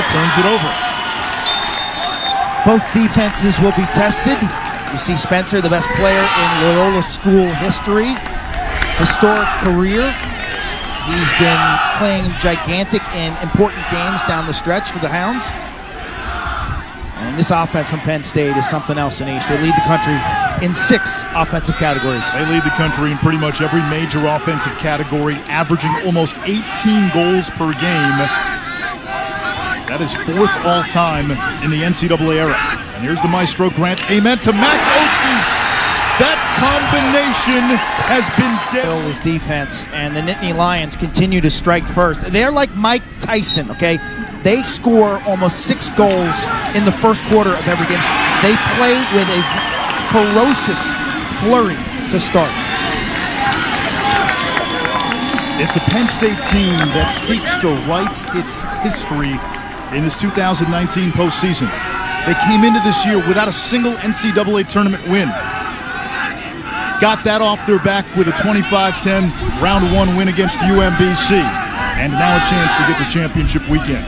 turns it over. Both defenses will be tested. You see Spencer, the best player in Loyola school history, historic career. He's been playing gigantic and important games down the stretch for the Hounds. And this offense from Penn State is something else in East. They lead the country in 6 offensive categories. They lead the country in pretty much every major offensive category, averaging almost 18 goals per game. That is 4th all-time in the NCAA era. And here's the maestro, Grant Ament to Mac O'Keefe. That combination has been dead. His defense, and the Nittany Lions continue to strike first. They're like Mike Tyson, okay? They score almost 6 goals in the first quarter of every game. They play with a ferocious flurry to start. It's a Penn State team that seeks to write its history in this 2019 postseason. They came into this year without a single NCAA tournament win. Got that off their back with a 25-10 round 1 win against UMBC. And now a chance to get to championship weekend.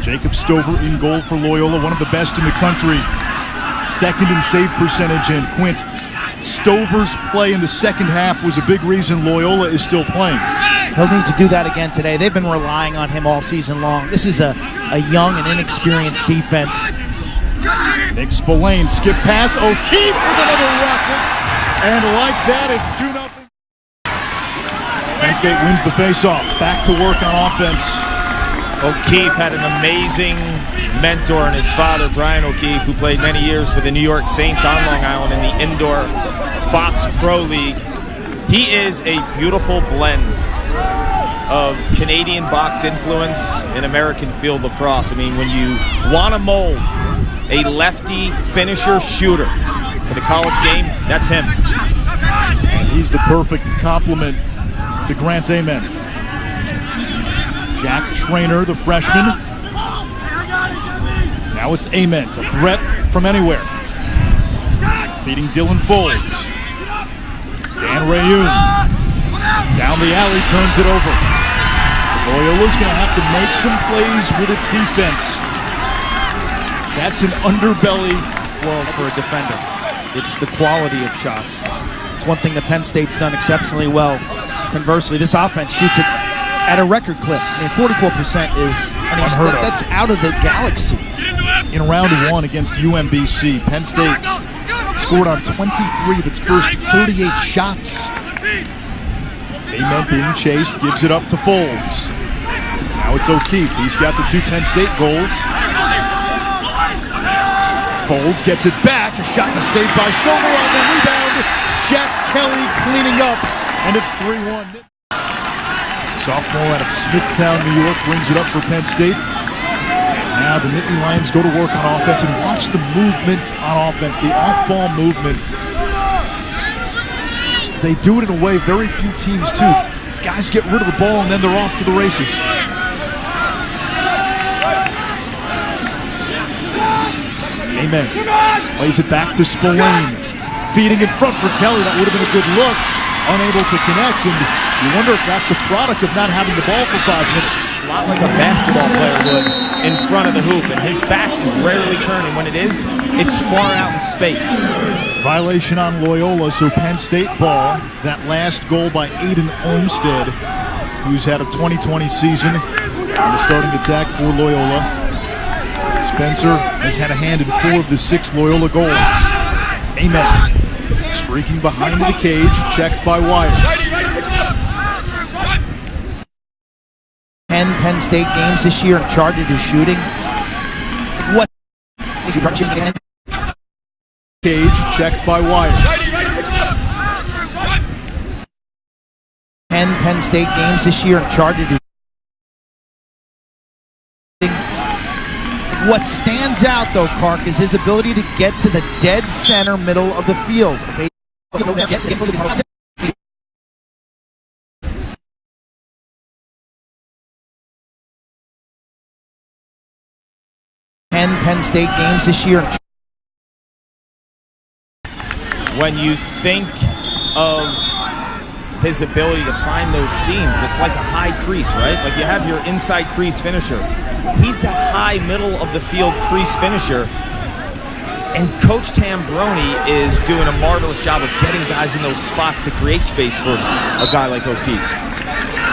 Jacob Stover in goal for Loyola, one of the best in the country. 2nd in save percentage, and Quint, Stover's play in the second half was a big reason Loyola is still playing. He'll need to do that again today. They've been relying on him all season long. This is a young and inexperienced defense. Nick Spillane, skip pass, O'Keefe with another rocket. And like that, it's 2-0. Penn State wins the faceoff. Back to work on offense. O'Keefe had an amazing mentor in his father, Brian O'Keefe, who played many years for the New York Saints on Long Island in the Indoor Box Pro League. He is a beautiful blend of Canadian box influence and American field lacrosse. I mean, when you want to mold a lefty finisher shooter for the college game, that's him. And he's the perfect complement to Grant Ament. Jack Trainer, the freshman. Now it's Ament, a threat from anywhere. Beating Dylan Folds. Dan Rayoun. Down the alley, turns it over. Loyola's going to have to make some plays with its defense. That's an underbelly world for a defender. It's the quality of shots. It's one thing that Penn State's done exceptionally well. Conversely, this offense shoots it at a record clip. I mean, 44% is unheard of. That's out of the galaxy. In round 1 against UMBC, Penn State scored on 23 of its first 38 shots. Ament being chased, gives it up to Folds. Now it's O'Keefe. He's got the 2 Penn State goals. Folds gets it back. A shot and a save by Stover on the rebound. Jack Kelly cleaning up, and it's 3-1. Sophomore out of Smithtown, New York, brings it up for Penn State. And now the Nittany Lions go to work on offense, and watch the movement on offense, the off-ball movement. They do it in a way very few teams do. Guys get rid of the ball, and then they're off to the races. Ament plays it back to Spillane. Feeding in front for Kelly. That would have been a good look. Unable to connect, and you wonder if that's a product of not having the ball for 5 minutes. A lot like a basketball player would in front of the hoop, and his back is rarely turning. When it is, it's far out in space. Violation on Loyola, so Penn State ball. That last goal by Aiden Olmstead, who's had a 2020 season in the starting attack for Loyola. Spencer has had a hand in 4 of the 6 Loyola goals. Ament streaking behind the cage, checked by Wires. 10 Penn State games this year and charted his shooting. What? Cage, checked by Wires. 10 Penn State games this year and charted his shooting. What stands out, though, Clark, is his ability to get to the dead center middle of the field. Okay? 10 Penn State games this year. When you think of his ability to find those seams, it's like a high crease, right? Like you have your inside crease finisher. He's that high middle of the field crease finisher. And Coach Tambroni is doing a marvelous job of getting guys in those spots to create space for a guy like O'Keefe.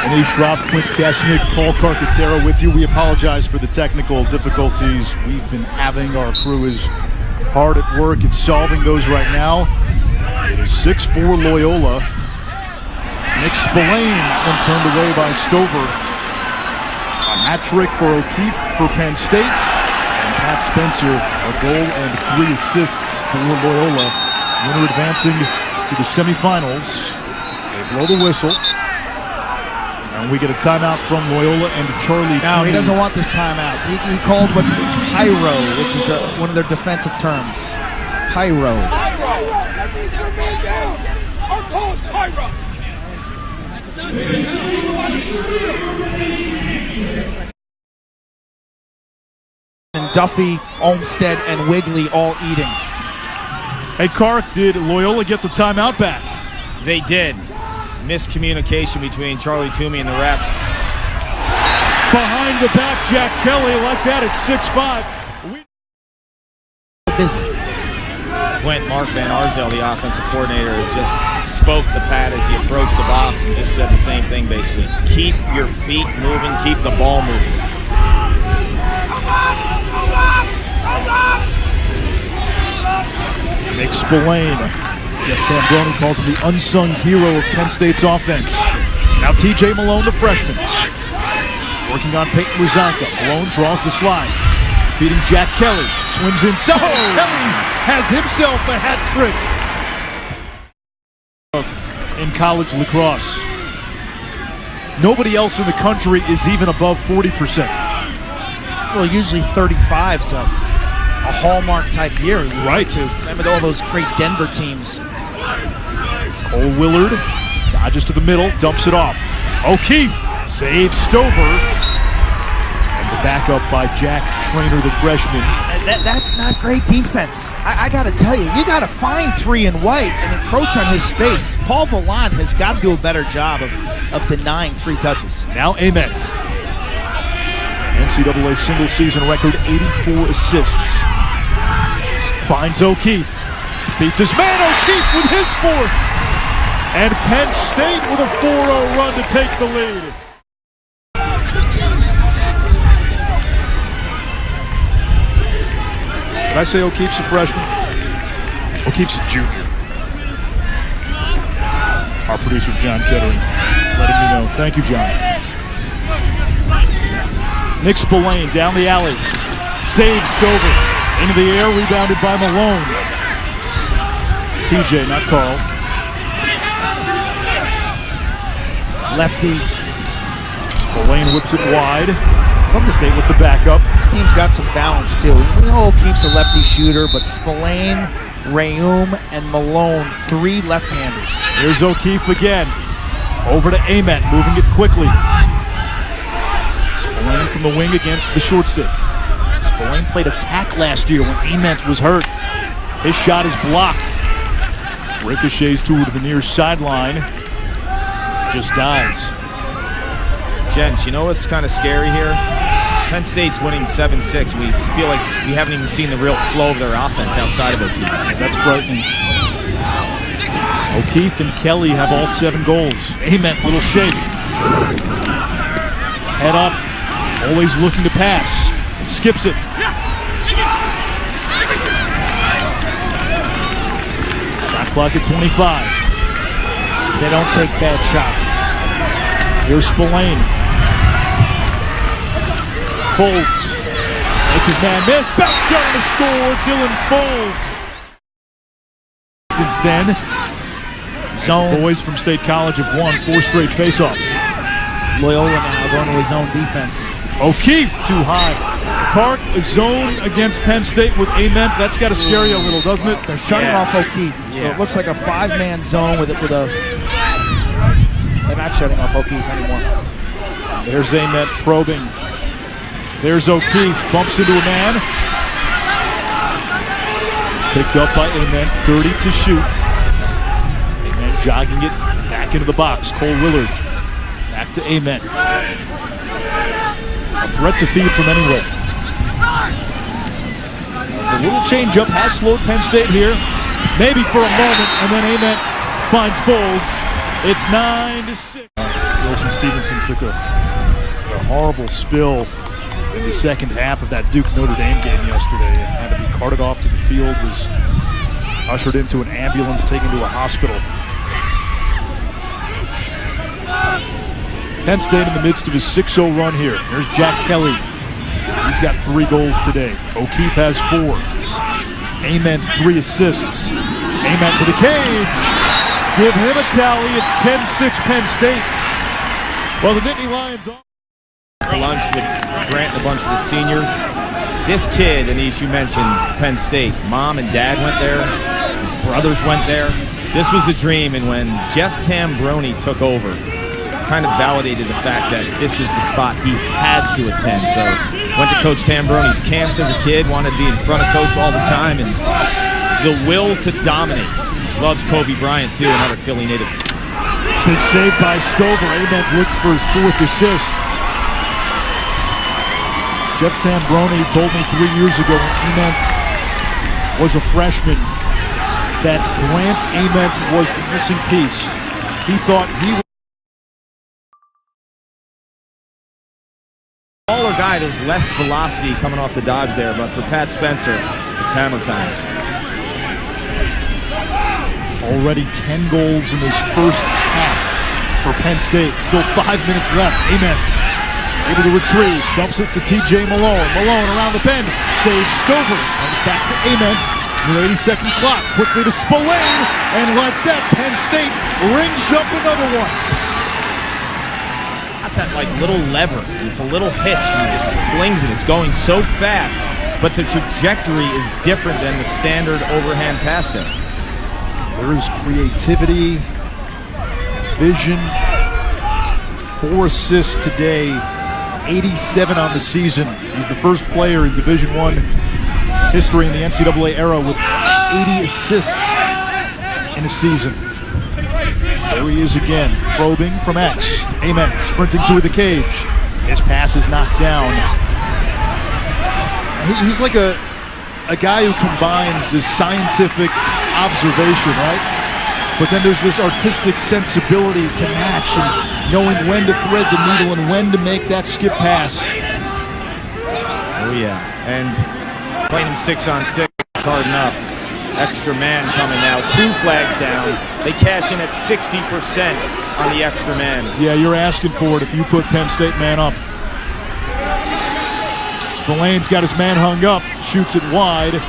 Andy Schroff, Quint Kasnick, Paul Carcaterra with you. We apologize for the technical difficulties we've been having. Our crew is hard at work at solving those right now. It is 6-4 Loyola. Nick Spillane been turned away by Stover. A hat trick for O'Keefe for Penn State. And Pat Spencer, a goal and 3 assists for Loyola. Winner advancing to the semifinals. They blow the whistle. And we get a timeout from Loyola and Charlie. No, he doesn't want this timeout. He called what pyro, which is one of their defensive terms. Pyro. Our call is pyro. And Duffy, Olmsted, and Wigley all eating. Hey, Kark, did Loyola get the timeout back? They did. Miscommunication between Charlie Toomey and the refs. Behind the back, Jack Kelly, like that at 6'5". Busy. Mark Van Arsdale, the offensive coordinator, just spoke to Pat as he approached the box and just said the same thing, basically. Keep your feet moving, keep the ball moving. Nick Spillane. Jeff Tambroni calls him the unsung hero of Penn State's offense. Now TJ Malone, the freshman. Working on Peyton Ruzanka. Malone draws the slide. Feeding Jack Kelly. Swims inside. Kelly has himself a hat trick. In college lacrosse. Nobody else in the country is even above 40%. Well, usually 35's a hallmark type year. Right. Remember all those great Denver teams. Cole Willard dodges to the middle, dumps it off. O'Keefe saves Stover. And the backup by Jack Traynor, the freshman. That's not great defense. I got to tell you, you got to find 3 and white and encroach on his space. Paul Vallant has got to do a better job of denying 3 touches. Now Ament. NCAA single season record, 84 assists. Finds O'Keefe. Beats his man, O'Keefe with his 4th. And Penn State with a 4-0 run to take the lead. Did I say O'Keefe's a freshman? O'Keefe's a junior. Our producer, John Kettering, letting me know. Thank you, John. Nick Spillane down the alley. Saves Stover. Into the air, rebounded by Malone. TJ, not Carl. Lefty. Spillane whips it wide. Penn State with the backup. This team's got some balance, too. We know O'Keefe's a lefty shooter, but Spillane, Rayum, and Malone, 3 left-handers. Here's O'Keefe again. Over to Ament, moving it quickly. Spillane from the wing against the short stick. Spillane played attack last year when Ament was hurt. His shot is blocked. Ricochets to the near sideline. Just dies. Gents, you know what's kind of scary here? Penn State's winning 7-6. We feel like we haven't even seen the real flow of their offense outside of O'Keefe. That's frightening. O'Keefe and Kelly have all 7 goals. Ament, little shake. Head up, always looking to pass. Skips it. Shot clock at 25. They don't take bad shots. Here's Spillane. Folds. Makes his man miss. Bounce shot on the score. Dylan Folds. Since then, Zone. boys from State College have won 4 straight faceoffs. Loyola now going to his own defense. O'Keefe too high. Kark, a zone against Penn State with Ament. That's got to scare you a little, doesn't it? They're shutting off O'Keefe. So it looks like a 5-man zone with a. They're not shutting off O'Keefe anymore. There's Ament probing. There's O'Keefe. Bumps into a man. It's picked up by Ament. 30 to shoot. Ament jogging it back into the box. Cole Willard. Back to Ament. A threat to feed from anywhere. The little changeup has slowed Penn State here, maybe for a moment, and then Ament finds Folds. It's 9-6. Wilson Stevenson took a horrible spill in the second half of that Duke-Notre Dame game yesterday and had to be carted off to the field, was ushered into an ambulance, taken to a hospital. Penn State in the midst of his 6-0 run here. There's Jack Kelly. He's got 3 goals today. O'Keefe has 4. Ament 3 assists. Ament to the cage. Give him a tally. It's 10-6 Penn State. Well, the Nittany Lions are to lunch with Grant and a bunch of the seniors. This kid, Anish, you mentioned Penn State. Mom and dad went there. His brothers went there. This was a dream, and when Jeff Tambroni took over, kind of validated the fact that this is the spot he had to attend. So went to Coach Tambroni's camps as a kid, wanted to be in front of Coach all the time, and the will to dominate. Loves Kobe Bryant, too, another Philly native. Big save by Stover. Ament looking for his 4th assist. Jeff Tambroni told me 3 years ago when Ament was a freshman that Grant Ament was the missing piece. He thought he was Smaller guy, there's less velocity coming off the dodge there, but for Pat Spencer, it's hammer time. already 10 goals in his first half for Penn State. Still 5 minutes left. Ament able to retrieve, dumps it to TJ Malone. Malone around the bend, saves Stover, comes back to Ament. New 82nd clock, quickly to Spillane, and like that, Penn State rings up another one. Got that like little lever, it's a little hitch, and he just slings it. It's going so fast, but the trajectory is different than the standard overhand pass there. There is creativity, vision. 4 assists today, 87 on the season. He's the first player in Division I history in the NCAA era with 80 assists in a season. There he is again, probing from X. Ament sprinting to the cage. His pass is knocked down. He's like a guy who combines this scientific observation, right? But then there's this artistic sensibility to match and knowing when to thread the needle and when to make that skip pass. Oh yeah, and playing him 6-on-6 is hard enough. Extra man coming now, 2 flags down. They cash in at 60% on the extra man. Yeah, you're asking for it if you put Penn State man up. Spillane's got his man hung up, shoots it wide,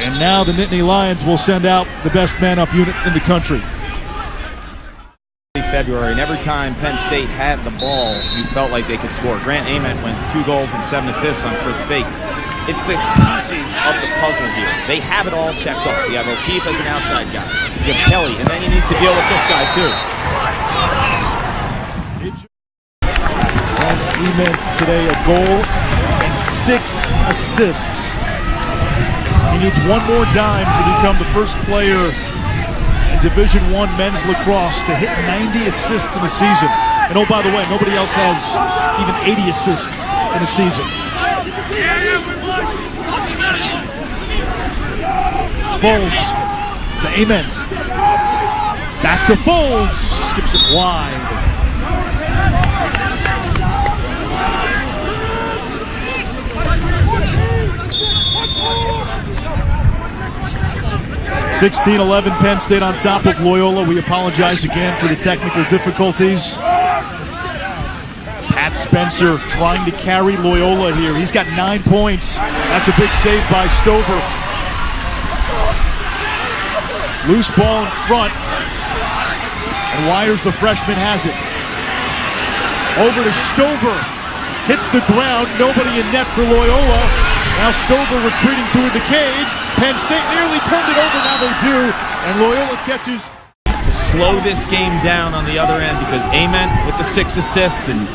and now the Nittany Lions will send out the best man-up unit in the country. February, and every time Penn State had the ball, you felt like they could score. Grant Ament went 2 goals and 7 assists on Chris Fake. It's the pieces of the puzzle here. They have it all checked off. You have O'Keefe as an outside guy. You have Kelly, and then you need to deal with this guy too. Grant Ament today a goal and 6 assists. He needs 1 more dime to become the first player in Division I men's lacrosse to hit 90 assists in a season. And oh, by the way, nobody else has even 80 assists in a season. Folds to Ament. Back to Folds. Skips it wide. (16-11) Penn State on top of Loyola. We apologize again for the technical difficulties. Pat Spencer trying to carry Loyola here. He's got 9 points. That's a big save by Stover. Loose ball in front. And Wires, the freshman, has it. Over to Stover. Hits the ground. Nobody in net for Loyola. Now Stover retreating to the cage. Penn State nearly turned it over. Now they do. And Loyola catches. To slow this game down on the other end, because Ament with the 6 assists and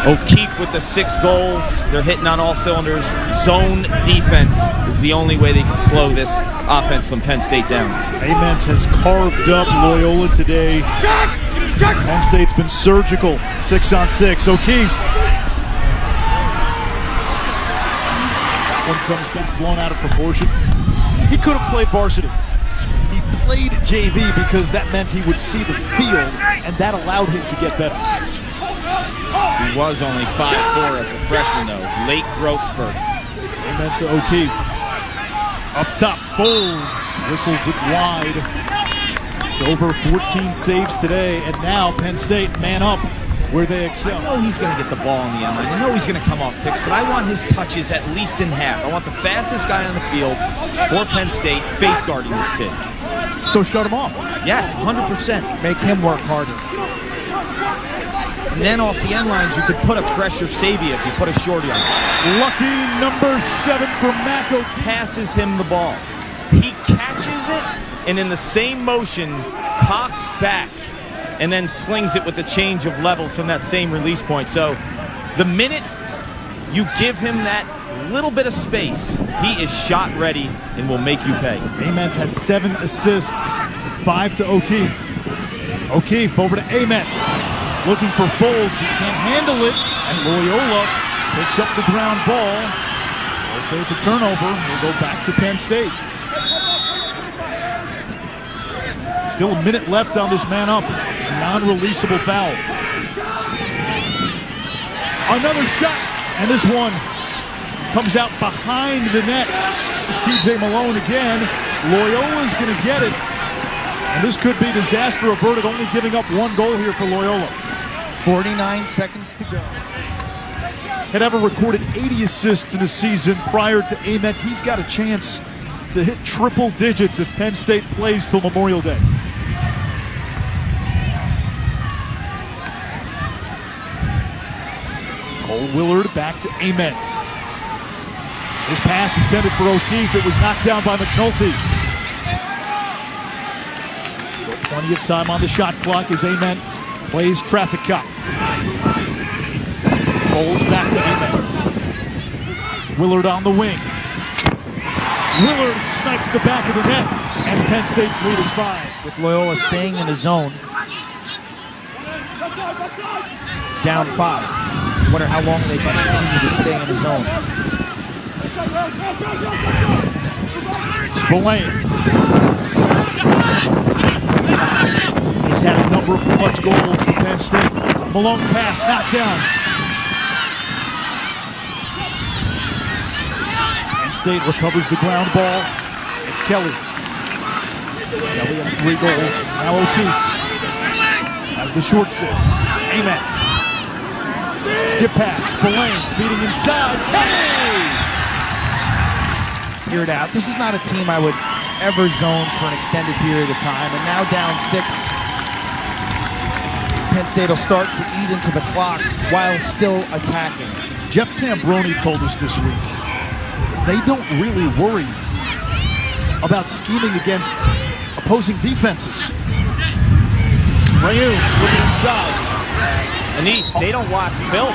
O'Keefe with the 6 goals. They're hitting on all cylinders. Zone defense is the only way they can slow this offense from Penn State down. Ament has carved up Loyola today. Penn State's been surgical. 6-on-6. O'Keefe one gets blown out of proportion. He could have played varsity. He played JV because that meant he would see the field, and that allowed him to get better. He was only 5'4" as a freshman, though. Late growth spurt. Amen to O'Keefe. Up top, Folds whistles it wide. Just over 14 saves today, and now Penn State man up where they excel. I know he's going to get the ball in the end line. I know he's going to come off picks, but I want his touches at least in half. I want the fastest guy on the field for Penn State face guarding this kid. So shut him off. Yes, 100%. Make him work harder. And then off the end lines, you could put a fresher Sabia if you put a shorty on. Lucky number 7 for Mako. Passes him the ball. He catches it, and in the same motion, cocks back, and then slings it with the change of levels from that same release point. So the minute you give him that little bit of space, he is shot ready and will make you pay. Ament has 7 assists, 5 to O'Keefe. O'Keefe over to Ament. Looking for Folds, he can't handle it, and Loyola picks up the ground ball. They'll say it's a turnover. We'll go back to Penn State. Still a minute left on this man up. Non-releasable foul. Another shot, and this one comes out behind the net. It's TJ Malone again. Loyola's going to get it. And this could be disaster averted, only giving up 1 goal here for Loyola. 49 seconds to go. Had ever recorded 80 assists in a season prior to Ament. He's got a chance to hit triple digits if Penn State plays till Memorial Day. Cole Willard back to Ament. His pass intended for O'Keefe. It was knocked down by McNulty. Still plenty of time on the shot clock as Ament plays traffic cop. Folds back to Ament. Willard on the wing. Willard snipes the back of the net, and Penn State's lead is 5. With Loyola staying in the zone. Down 5. Wonder how long they can continue to stay in the zone. Spillane. He's had a number of clutch goals for Penn State. Malone's pass knocked down. Penn State recovers the ground ball. It's Kelly. Kelly had 3 goals. Now O'Keefe has the short stick. Ament. Skip pass. Spillane feeding inside. Kelly! Cleared out. This is not a team I would ever zone for an extended period of time. And now down 6. Penn State will start to eat into the clock while still attacking. Jeff Tambroni told us this week they don't really worry about scheming against opposing defenses. Rayoon slipping inside. Anise, they don't watch film.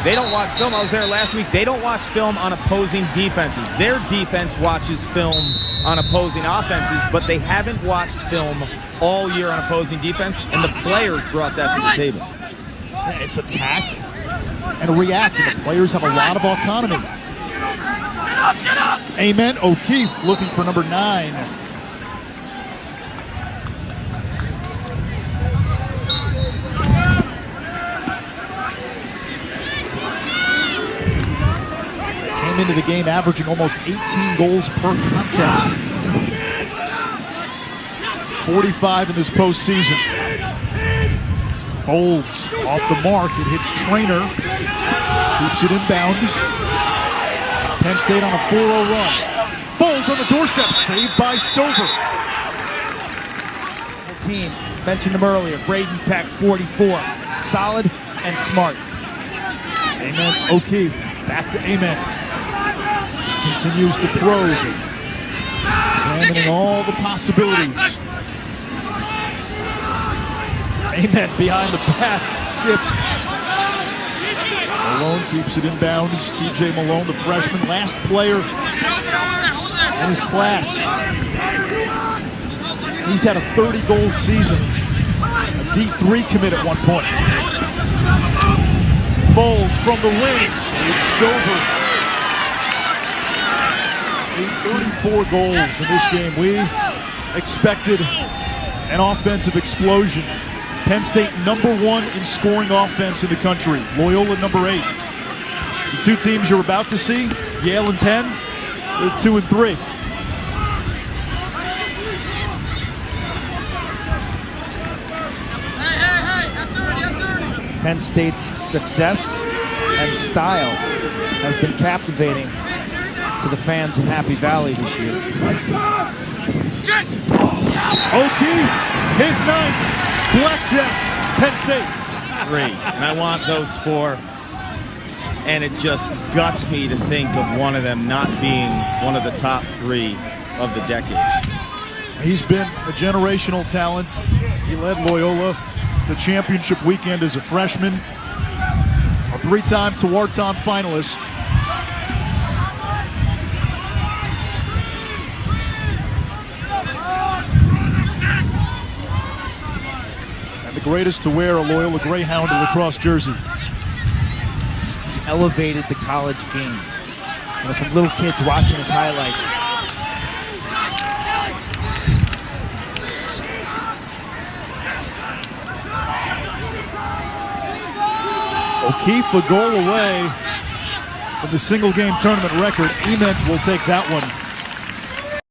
They don't watch film. I was there last week. They don't watch film on opposing defenses. Their defense watches film on opposing offenses, but they haven't watched film all year on opposing defense, and the players brought that to the table. Yeah, it's attack and react, and the players have a lot of autonomy. Amen. O'Keefe looking for number 9. Came into the game averaging almost 18 goals per contest. 45 in this postseason. Folds off the mark. It hits Trainer. Keeps it in bounds. Penn State on a 4-0 run. Folds on the doorstep. Saved by Stover. Team, mentioned him earlier. Braden Peck, 44. Solid and smart. Ament O'Keefe. Back to Ament. Continues to probe. Examining all the possibilities. Ament behind the back. Skip. Malone keeps it in bounds. TJ Malone, the freshman, last player in his class. He's had a 30-goal season. A D3 commit at one point. Folds from the wings. It's Stover. 34 goals in this game. We expected an offensive explosion. Penn State #1 in scoring offense in the country. Loyola #8. The two teams you're about to see, Yale and Penn, they're 2 and 3. Penn State's success and style has been captivating to the fans in Happy Valley this year. O'Keefe, his 9th, blackjack, Penn State. 3, and I want those 4. And it just guts me to think of one of them not being one of the top 3 of the decade. He's been a generational talent. He led Loyola to championship weekend as a freshman, a 3-time Tewaaraton finalist. And the greatest to wear a Loyola Greyhound lacrosse jersey. He's elevated the college game. You know, from little kids watching his highlights. O'Keefe a goal away from the single game tournament record. Ement will take that one.